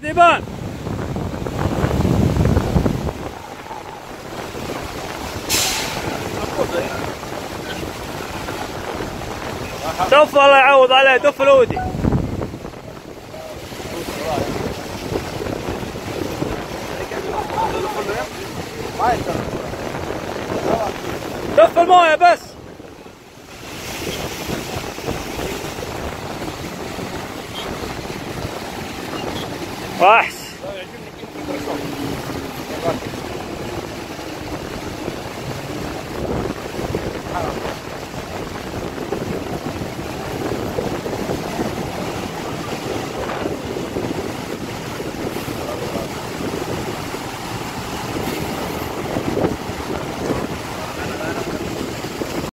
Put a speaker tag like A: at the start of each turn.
A: ديبان دف الله يعوض عليه، دف الودي. دف المويه بس. وحش.